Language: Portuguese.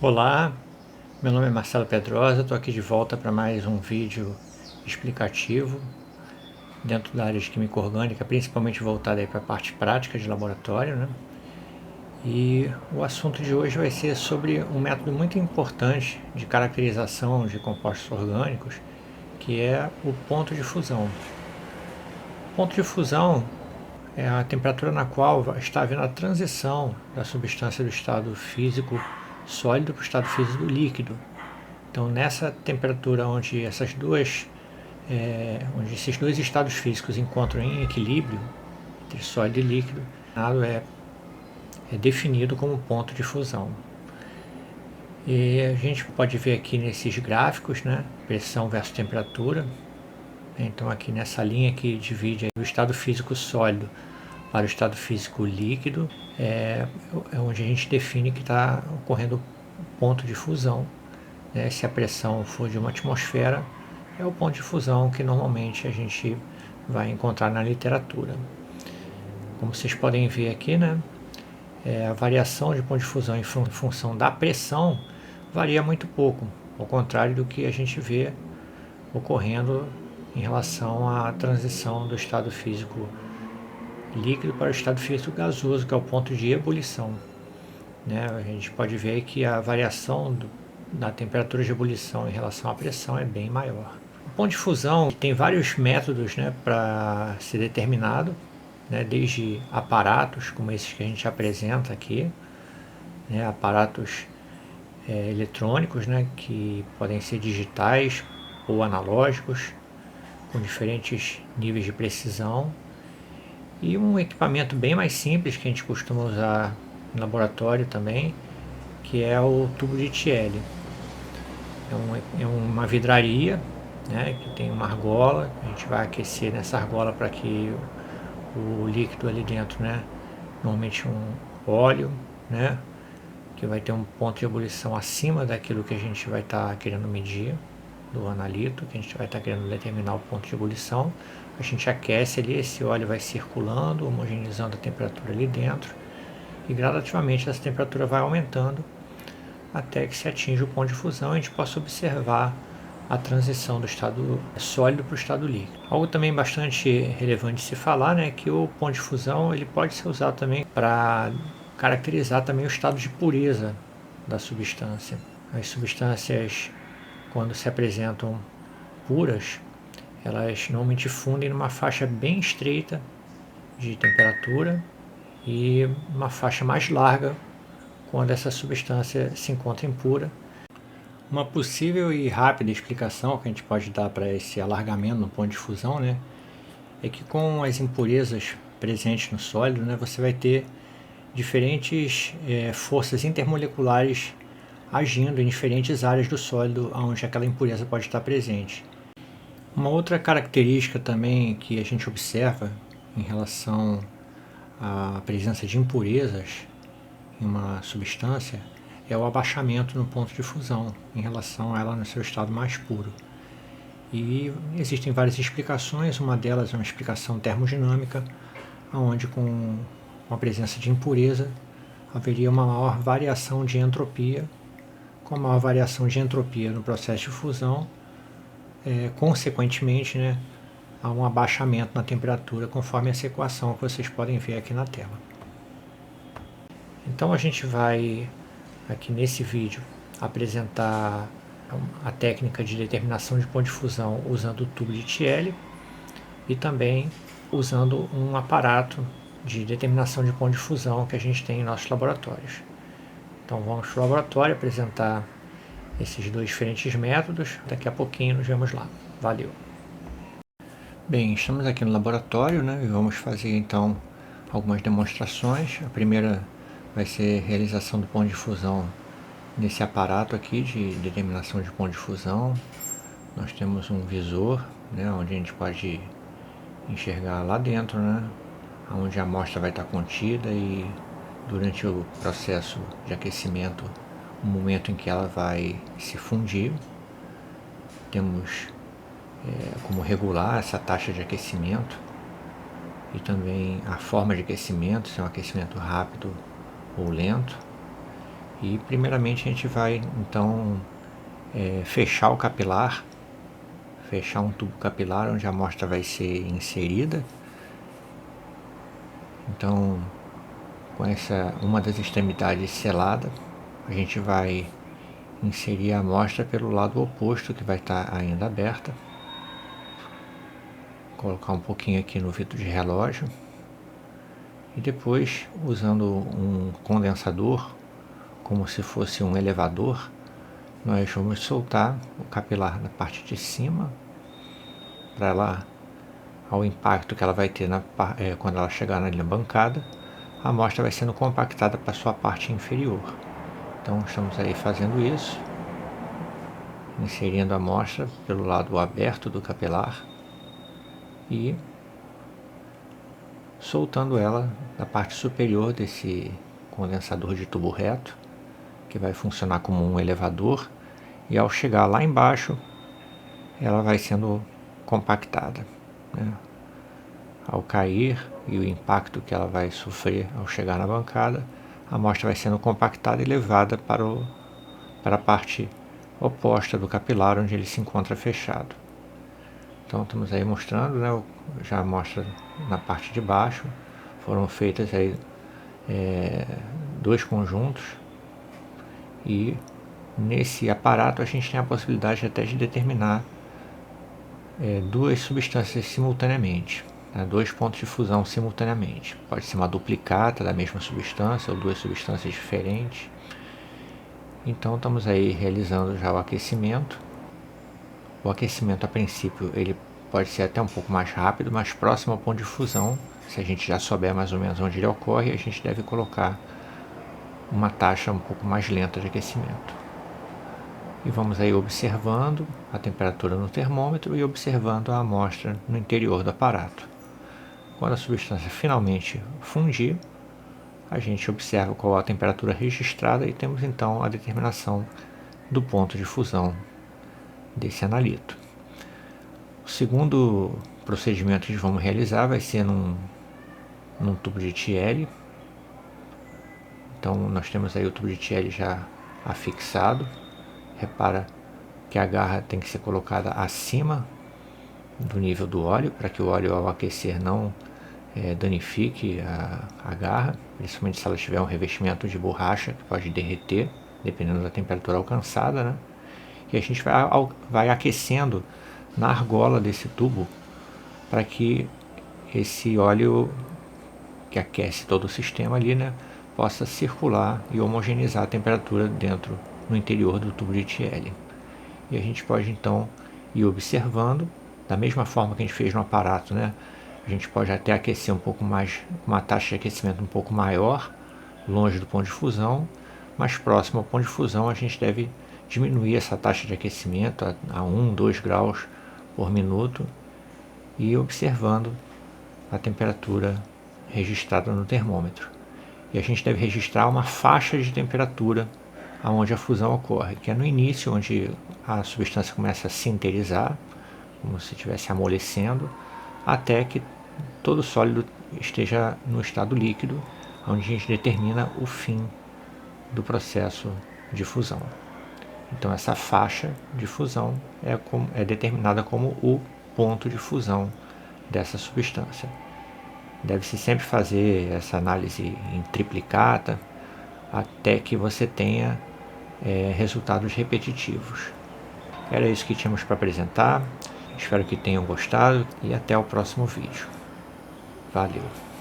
Olá, meu nome é Marcelo Pedrosa, estou aqui de volta para mais um vídeo explicativo dentro da área de Química Orgânica, principalmente voltada para a parte prática de laboratório, né? E o assunto de hoje vai ser sobre um método muito importante de caracterização de compostos orgânicos, que é o ponto de fusão. O ponto de fusão é a temperatura na qual está havendo a transição da substância do estado físico sólido para o estado físico líquido. Então, nessa temperatura onde onde esses dois estados físicos encontram em equilíbrio, entre sólido e líquido, é definido como ponto de fusão. E a gente pode ver aqui nesses gráficos, né, pressão versus temperatura. Então, aqui nessa linha que divide o estado físico sólido para o estado físico líquido, é onde a gente define que está ocorrendo o ponto de fusão. Se a pressão for de uma atmosfera, é o ponto de fusão que normalmente a gente vai encontrar na literatura. Como vocês podem ver aqui, né, a variação de ponto de fusão em função da pressão varia muito pouco, ao contrário do que a gente vê ocorrendo em relação à transição do estado físico líquido para o estado físico gasoso, que é o ponto de ebulição. A gente pode ver que a variação da temperatura de ebulição em relação à pressão é bem maior. O ponto de fusão tem vários métodos, para ser determinado, desde aparatos como esses que a gente apresenta aqui, aparatos eletrônicos, que podem ser digitais ou analógicos, com diferentes níveis de precisão, e um equipamento bem mais simples que a gente costuma usar no laboratório também, que é o tubo de Thiele. É uma vidraria, que tem uma argola. A gente vai aquecer nessa argola para que o líquido ali dentro, normalmente um óleo, que vai ter um ponto de ebulição acima daquilo que a gente vai estar querendo medir, do analito, que a gente vai estar querendo determinar o ponto de ebulição. A gente aquece ali, esse óleo vai circulando, homogeneizando a temperatura ali dentro, e gradativamente essa temperatura vai aumentando até que se atinja o ponto de fusão e a gente possa observar a transição do estado sólido para o estado líquido. Algo também bastante relevante de se falar, é que o ponto de fusão ele pode ser usado também para caracterizar também o estado de pureza da substância. As substâncias, quando se apresentam puras, elas normalmente fundem numa faixa bem estreita de temperatura e uma faixa mais larga quando essa substância se encontra impura. Uma possível e rápida explicação que a gente pode dar para esse alargamento no ponto de fusão, é que com as impurezas presentes no sólido, você vai ter diferentes forças intermoleculares agindo em diferentes áreas do sólido onde aquela impureza pode estar presente. Uma outra característica também que a gente observa em relação à presença de impurezas em uma substância é o abaixamento no ponto de fusão em relação a ela no seu estado mais puro. E existem várias explicações, uma delas é uma explicação termodinâmica, onde com a presença de impureza haveria uma maior variação de entropia. Com a maior variação de entropia no processo de fusão, consequentemente, há um abaixamento na temperatura conforme essa equação que vocês podem ver aqui na tela. Então a gente vai aqui nesse vídeo apresentar a técnica de determinação de ponto de fusão usando o tubo de Thiele e também usando um aparato de determinação de ponto de fusão que a gente tem em nossos laboratórios. Então vamos para o laboratório apresentar esses dois diferentes métodos. Daqui a pouquinho nos vemos lá. Valeu! Bem, estamos aqui no laboratório, e vamos fazer então algumas demonstrações. A primeira vai ser a realização do ponto de fusão nesse aparato aqui de determinação de ponto de fusão. Nós temos um visor, onde a gente pode enxergar lá dentro, onde a amostra vai estar contida, e durante o processo de aquecimento, o momento em que ela vai se fundir. Temos como regular essa taxa de aquecimento e também a forma de aquecimento, se é um aquecimento rápido ou lento. E primeiramente a gente vai então fechar o capilar, fechar um tubo capilar onde a amostra vai ser inserida. Então, com uma das extremidades selada, a gente vai inserir a amostra pelo lado oposto, que vai estar ainda aberta. Colocar um pouquinho aqui no vidro de relógio. E depois, usando um condensador, como se fosse um elevador, nós vamos soltar o capilar na parte de cima, para ela, ao impacto que ela vai ter quando ela chegar na bancada, a amostra vai sendo compactada para a sua parte inferior. Então estamos aí fazendo isso, inserindo a amostra pelo lado aberto do capilar e soltando ela da parte superior desse condensador de tubo reto, que vai funcionar como um elevador, e ao chegar lá embaixo ela vai sendo compactada, né? Ao cair e o impacto que ela vai sofrer ao chegar na bancada, a amostra vai sendo compactada e levada para a parte oposta do capilar, onde ele se encontra fechado. Então estamos aí mostrando, né, já mostra na parte de baixo, foram feitas aí 2 conjuntos, e nesse aparato a gente tem a possibilidade até de determinar 2 substâncias simultaneamente, né, 2 pontos de fusão simultaneamente. Pode ser uma duplicata da mesma substância ou 2 substâncias diferentes. Então estamos aí realizando já o aquecimento. O aquecimento, a princípio, ele pode ser até um pouco mais rápido, mas próximo ao ponto de fusão, se a gente já souber mais ou menos onde ele ocorre, a gente deve colocar uma taxa um pouco mais lenta de aquecimento. E vamos aí observando a temperatura no termômetro e observando a amostra no interior do aparato. Quando a substância finalmente fundir, a gente observa qual a temperatura registrada e temos então a determinação do ponto de fusão desse analito. O segundo procedimento que vamos realizar vai ser num tubo de Thiele. Então nós temos aí o tubo de Thiele já afixado. Repara que a garra tem que ser colocada acima do nível do óleo, para que o óleo ao aquecer não danifique a garra, principalmente se ela tiver um revestimento de borracha que pode derreter, dependendo da temperatura alcançada, né? E a gente vai aquecendo na argola desse tubo para que esse óleo que aquece todo o sistema ali, né, possa circular e homogeneizar a temperatura no interior do tubo de Thiele. E a gente pode então ir observando, da mesma forma que a gente fez no aparato, né? A gente pode até aquecer um pouco mais, uma taxa de aquecimento um pouco maior, longe do ponto de fusão, mas próximo ao ponto de fusão a gente deve diminuir essa taxa de aquecimento a 1, 2 graus por minuto e observando a temperatura registrada no termômetro. E a gente deve registrar uma faixa de temperatura onde a fusão ocorre, que é no início, onde a substância começa a sinterizar, como se estivesse amolecendo, até que todo sólido esteja no estado líquido, onde a gente determina o fim do processo de fusão. Então essa faixa de fusão é determinada como o ponto de fusão dessa substância. Deve-se sempre fazer essa análise em triplicata até que você tenha resultados repetitivos. Era isso que tínhamos para apresentar. Espero que tenham gostado e até o próximo vídeo. Valeu!